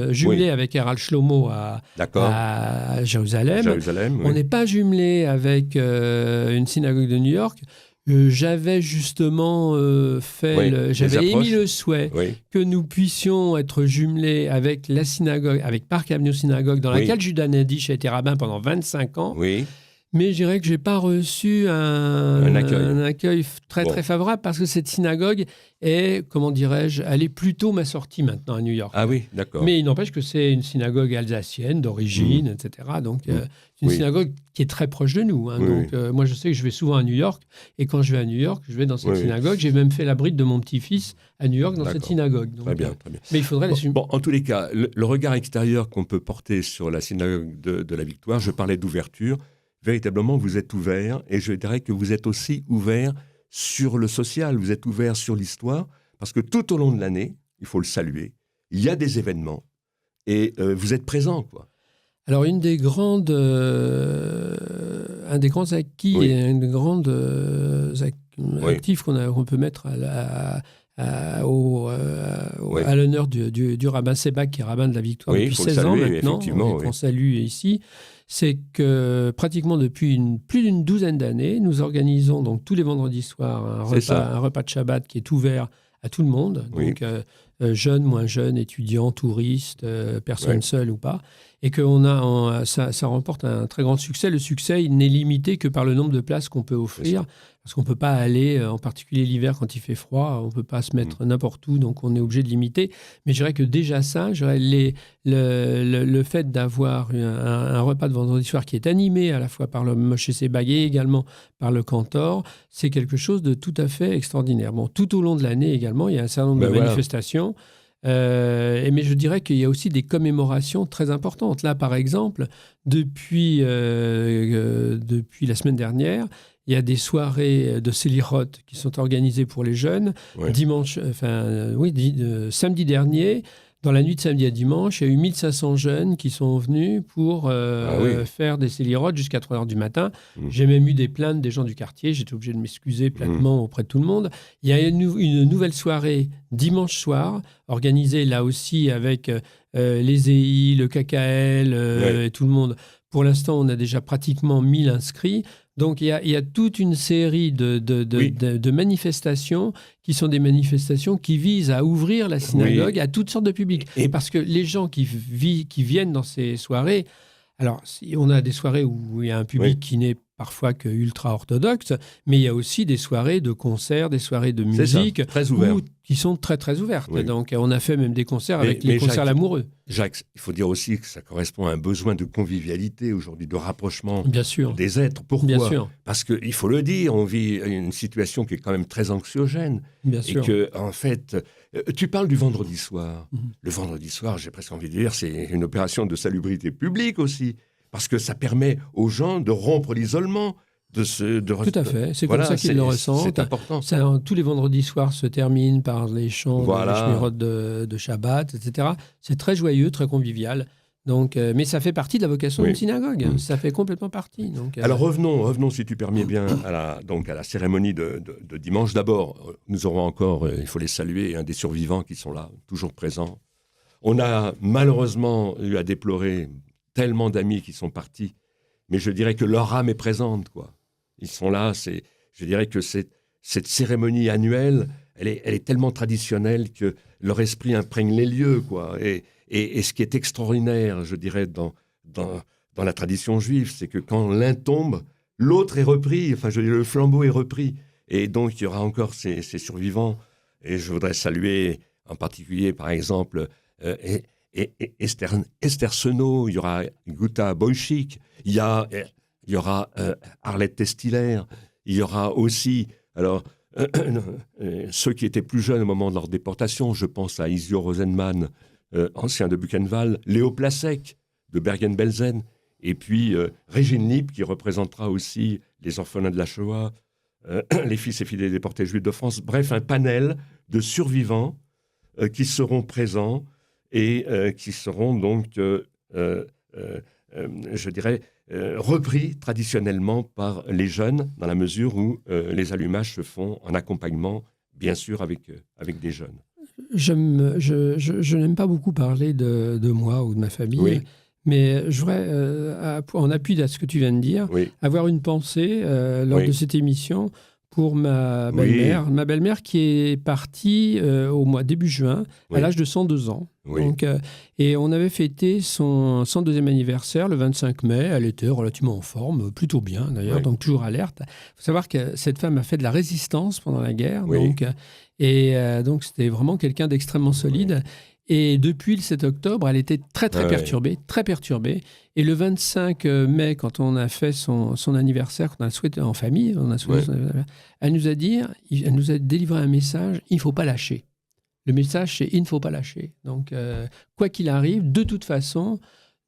S3: jumelé avec Herald Shlomo à Jérusalem. On n'est pas jumelé avec une synagogue de New York. J'avais justement j'avais émis le souhait que nous puissions être jumelés avec la synagogue, avec Park Avenue Synagogue, dans laquelle Judah Nedish a été rabbin pendant 25 ans. Mais je dirais que je n'ai pas reçu un accueil très, très favorable, parce que cette synagogue est, comment dirais-je, elle est plutôt ma sortie maintenant à New York.
S1: Ah oui, d'accord.
S3: Mais il n'empêche que c'est une synagogue alsacienne, d'origine, etc. Donc, c'est une synagogue qui est très proche de nous. Donc, moi, je sais que je vais souvent à New York. Et quand je vais à New York, je vais dans cette synagogue. J'ai même fait la bride de mon petit-fils à New York dans cette synagogue. Donc,
S1: très bien.
S3: Mais il faudrait l'assumer.
S1: Bon, en tous les cas, le regard extérieur qu'on peut porter sur la synagogue de la Victoire, je parlais d'ouverture. Véritablement, vous êtes ouvert, et je dirais que vous êtes aussi ouvert sur le social, vous êtes ouvert sur l'histoire, parce que tout au long de l'année, il faut le saluer, il y a des événements, et vous êtes présent, quoi.
S3: Alors, un des grands acquis et un des grands actifs qu'on peut mettre à l'honneur du rabbin Sebag, qui est rabbin de la Victoire depuis 16 ans maintenant, qu'on salue ici, c'est que pratiquement depuis plus d'une douzaine d'années, nous organisons donc tous les vendredis soirs un repas de Shabbat qui est ouvert à tout le monde, donc jeunes, moins jeunes, étudiants, touristes, personnes seules ou pas, et que ça remporte un très grand succès. Le succès, il n'est limité que par le nombre de places qu'on peut offrir, parce qu'on ne peut pas aller, en particulier l'hiver quand il fait froid, on ne peut pas se mettre n'importe où, donc on est obligé de limiter. Mais je dirais que déjà ça, le fait d'avoir un repas de vendredi soir qui est animé à la fois par le Moshe Sebag et également par le cantor, c'est quelque chose de tout à fait extraordinaire. Bon, tout au long de l'année également, il y a un certain nombre de manifestations. Mais je dirais qu'il y a aussi des commémorations très importantes. Là, par exemple, depuis la semaine dernière, il y a des soirées de Selichot qui sont organisées pour les jeunes. Samedi dernier, dans la nuit de samedi à dimanche, il y a eu 1500 jeunes qui sont venus pour faire des Selichot jusqu'à 3h du matin. J'ai même eu des plaintes des gens du quartier. J'étais obligé de m'excuser platement auprès de tout le monde. Il y a une nouvelle soirée dimanche soir, organisée là aussi avec les EI, le KKL et tout le monde. Pour l'instant, on a déjà pratiquement 1000 inscrits. Donc, il y a toute une série de manifestations qui sont des manifestations qui visent à ouvrir la synagogue à toutes sortes de publics. Parce que les gens qui viennent dans ces soirées, alors on a des soirées où il y a un public qui n'est parfois que ultra-orthodoxe, mais il y a aussi des soirées de concerts, des soirées de musique qui sont très, très ouvertes. Donc, on a fait même des concerts avec les concerts l'amoureux.
S1: Jacques, il faut dire aussi que ça correspond à un besoin de convivialité aujourd'hui, de rapprochement des êtres. Pourquoi ? Parce qu'il faut le dire, on vit une situation qui est quand même très anxiogène. Et que, en fait, tu parles du vendredi soir. Le vendredi soir, j'ai presque envie de dire, c'est une opération de salubrité publique aussi. Parce que ça permet aux gens de rompre l'isolement. Tout
S3: à fait, c'est comme ça qu'ils le ressentent.
S1: C'est important.
S3: Tous les vendredis soirs se terminent par les chants, les shmirot de Shabbat, etc. C'est très joyeux, très convivial. Donc, mais ça fait partie de la vocation d'une synagogue. Ça fait complètement partie. Donc,
S1: alors revenons, si tu permets bien, à la cérémonie de dimanche. D'abord, nous aurons encore, il faut les saluer, des survivants qui sont là, toujours présents. On a malheureusement eu à déplorer tellement d'amis qui sont partis, mais je dirais que leur âme est présente, quoi. Ils sont là. Je dirais que cette cérémonie annuelle, elle est tellement traditionnelle que leur esprit imprègne les lieux, quoi. Et ce qui est extraordinaire, je dirais, dans la tradition juive, c'est que quand l'un tombe, l'autre est repris. Enfin, je veux dire, le flambeau est repris. Et donc, il y aura encore ces survivants. Et je voudrais saluer en particulier, par exemple, Esther Senot, il y aura Guta Boychik, il y aura Arlette Testiller, il y aura aussi... Alors, ceux qui étaient plus jeunes au moment de leur déportation, je pense à Isio Rosenman, ancien de Buchenwald, Léo Plasek de Bergen-Belsen, et puis Régine Lipp qui représentera aussi les orphelins de la Shoah, les fils et filles des déportés juifs de France. Bref, un panel de survivants qui seront présents et qui seront donc, je dirais, repris traditionnellement par les jeunes, dans la mesure où les allumages se font en accompagnement, bien sûr, avec des jeunes.
S3: Je n'aime pas beaucoup parler de moi ou de ma famille, mais je voudrais, en appui à ce que tu viens de dire, avoir une pensée lors de cette émission pour ma belle-mère. Ma belle-mère qui est partie début juin, à l'âge de 102 ans. Donc, et on avait fêté son 102e anniversaire le 25 mai. Elle était relativement en forme, plutôt bien d'ailleurs, donc toujours alerte. Il faut savoir que cette femme a fait de la résistance pendant la guerre. Donc c'était vraiment quelqu'un d'extrêmement solide. Et depuis le 7 octobre, elle était très perturbée. Et le 25 mai, quand on a fait son anniversaire, quand on a souhaité en famille, elle nous a délivré un message, il ne faut pas lâcher. Le message, c'est il ne faut pas lâcher. Donc, quoi qu'il arrive, de toute façon,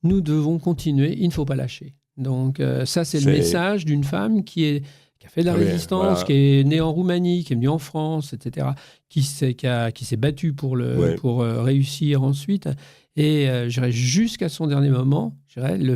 S3: nous devons continuer, il ne faut pas lâcher. Donc, ça, c'est le message d'une femme qui a fait de la résistance, qui est née en Roumanie, qui est venue en France, etc., qui s'est battue pour réussir ensuite. Et jusqu'à son dernier moment, le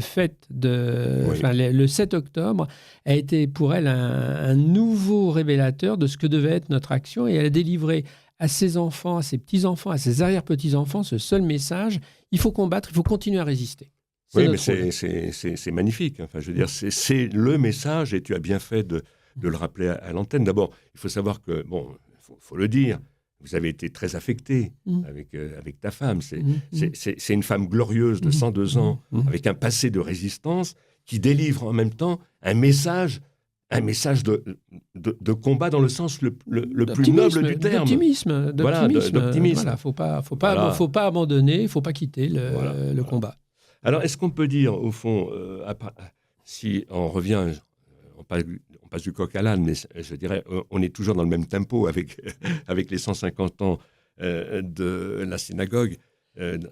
S3: le 7 octobre a été pour elle un nouveau révélateur de ce que devait être notre action. Et elle a délivré à ses enfants, à ses petits-enfants, à ses arrière-petits-enfants ce seul message: il faut combattre, il faut continuer à résister.
S1: Mais c'est magnifique. Enfin, je veux dire, c'est le message, et tu as bien fait de le rappeler à l'antenne. D'abord, il faut savoir que, faut le dire, vous avez été très affecté avec ta femme. C'est une femme glorieuse de 102 ans, avec un passé de résistance, qui délivre en même temps un message de combat dans le sens le plus noble du terme.
S3: D'optimisme. Voilà, faut pas abandonner, il ne faut pas quitter le combat.
S1: Alors, est-ce qu'on peut dire, au fond, si on revient, on passe du coq à l'âne, mais je dirais, on est toujours dans le même tempo avec les 150 ans de la synagogue, de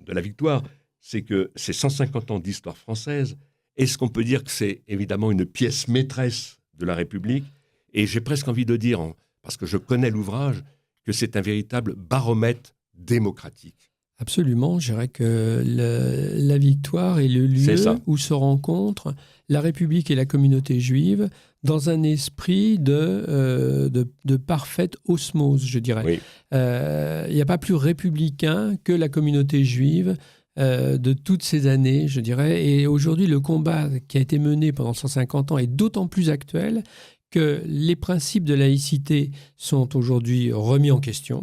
S1: la victoire, c'est que ces 150 ans d'histoire française, est-ce qu'on peut dire que c'est évidemment une pièce maîtresse de la République? Et j'ai presque envie de dire, parce que je connais l'ouvrage, que c'est un véritable baromètre démocratique.
S3: Absolument, je dirais que la victoire est le lieu où se rencontrent la République et la communauté juive dans un esprit de parfaite osmose, je dirais. Il n'y a pas plus républicain que la communauté juive de toutes ces années, je dirais. Et aujourd'hui, le combat qui a été mené pendant 150 ans est d'autant plus actuel que les principes de laïcité sont aujourd'hui remis en question.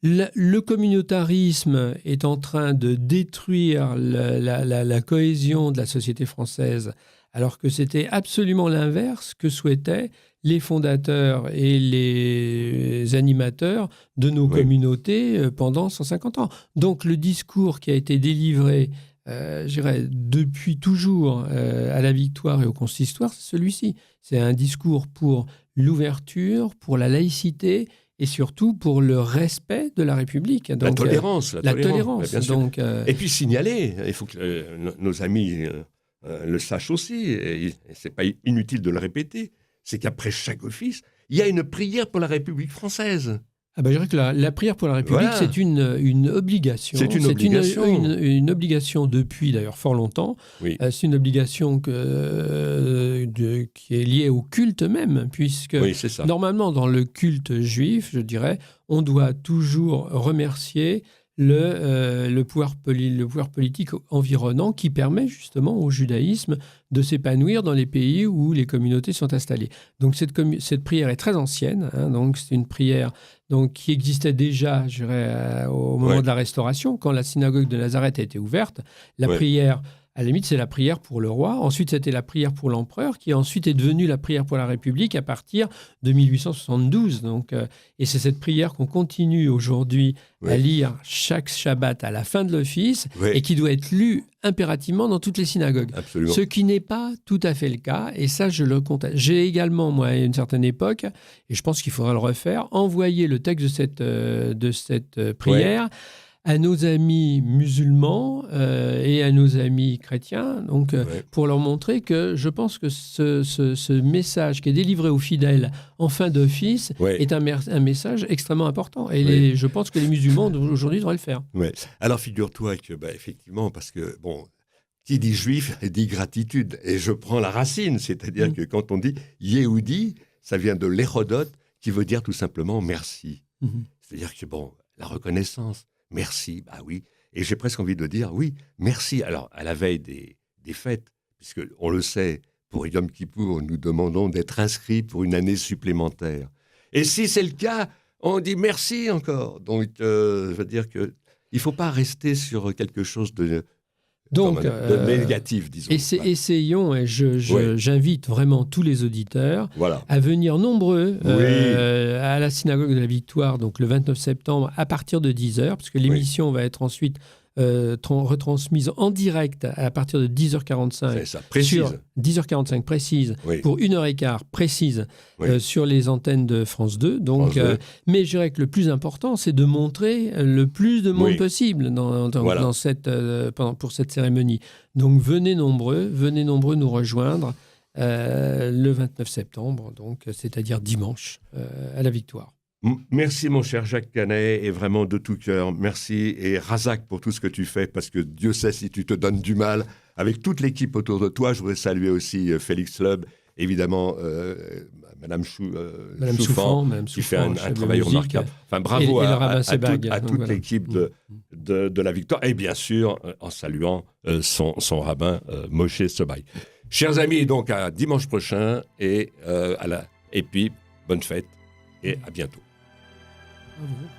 S3: Le communautarisme est en train de détruire la cohésion de la société française, alors que c'était absolument l'inverse que souhaitaient les fondateurs et les animateurs de nos communautés pendant 150 ans. Donc le discours qui a été délivré, je dirais, depuis toujours à la victoire et au consistoire, c'est celui-ci. C'est un discours pour l'ouverture, pour la laïcité, et surtout pour le respect de la République. Donc,
S1: la tolérance.
S3: Bien sûr. Donc,
S1: et puis signaler, il faut que nos amis le sachent aussi, et ce n'est pas inutile de le répéter, c'est qu'après chaque office, il y a une prière pour la République française.
S3: Je dirais que la prière pour la République, c'est une obligation.
S1: C'est une obligation.
S3: Une obligation depuis d'ailleurs fort longtemps.
S1: Oui.
S3: C'est une obligation qui est liée au culte même, puisque normalement dans le culte juif, je dirais, on doit toujours remercier le pouvoir politique environnant qui permet justement au judaïsme de s'épanouir dans les pays où les communautés sont installées. Donc cette prière est très ancienne, donc c'est une prière qui existait déjà, je dirais, au moment de la Restauration, quand la synagogue de Nazareth a été ouverte. La prière, à la limite, c'est la prière pour le roi. Ensuite, c'était la prière pour l'empereur, qui ensuite est devenue la prière pour la République à partir de 1872. Et c'est cette prière qu'on continue aujourd'hui à lire chaque Shabbat à la fin de l'office et qui doit être lue impérativement dans toutes les synagogues.
S1: Absolument.
S3: Ce qui n'est pas tout à fait le cas. Et ça, je le compte. J'ai également, moi, à une certaine époque, et je pense qu'il faudra le refaire, envoyer le texte de cette prière à nos amis musulmans et à nos amis chrétiens, pour leur montrer que je pense que ce message qui est délivré aux fidèles en fin d'office est un message extrêmement important. Et je pense que les musulmans aujourd'hui devraient le faire.
S1: Ouais. Alors figure-toi que, effectivement, parce que, qui dit juif dit gratitude. Et je prends la racine, c'est-à-dire que quand on dit Yehudi, ça vient de l'Hérodote, qui veut dire tout simplement merci. C'est-à-dire que, la reconnaissance. Merci, oui. Et j'ai presque envie de dire, oui, merci. Alors, à la veille des fêtes, puisque on le sait, pour Yom Kippour, nous demandons d'être inscrits pour une année supplémentaire. Et si c'est le cas, on dit merci encore. Donc, je veux dire qu'il ne faut pas rester sur quelque chose de négatif, disons.
S3: Essayons, et j'invite vraiment tous les auditeurs à venir nombreux à la synagogue de la Victoire, donc le 29 septembre, à partir de 10h, parce que l'émission va être ensuite retransmise en direct à partir de 10h45.
S1: C'est ça, précise.
S3: Sur 10h45 précise, pour 1h15 précise, sur les antennes de France 2. Donc, mais je dirais que le plus important, c'est de montrer le plus de monde possible pour cette cérémonie. Donc, venez nombreux nous rejoindre le 29 septembre, c'est-à-dire dimanche, à la Victoire.
S1: Merci mon cher Jacques Canet, et vraiment de tout cœur, merci, et Razak pour tout ce que tu fais, parce que Dieu sait si tu te donnes du mal avec toute l'équipe autour de toi. Je voudrais saluer aussi Félix Loeb, évidemment Madame Chouffan, qui fait un travail remarquable. Enfin, bravo à toute l'équipe de la Victoire, et bien sûr en saluant son rabbin Moshe Sobaï. Chers amis, donc à dimanche prochain, et puis bonne fête et à bientôt.
S3: Bravo.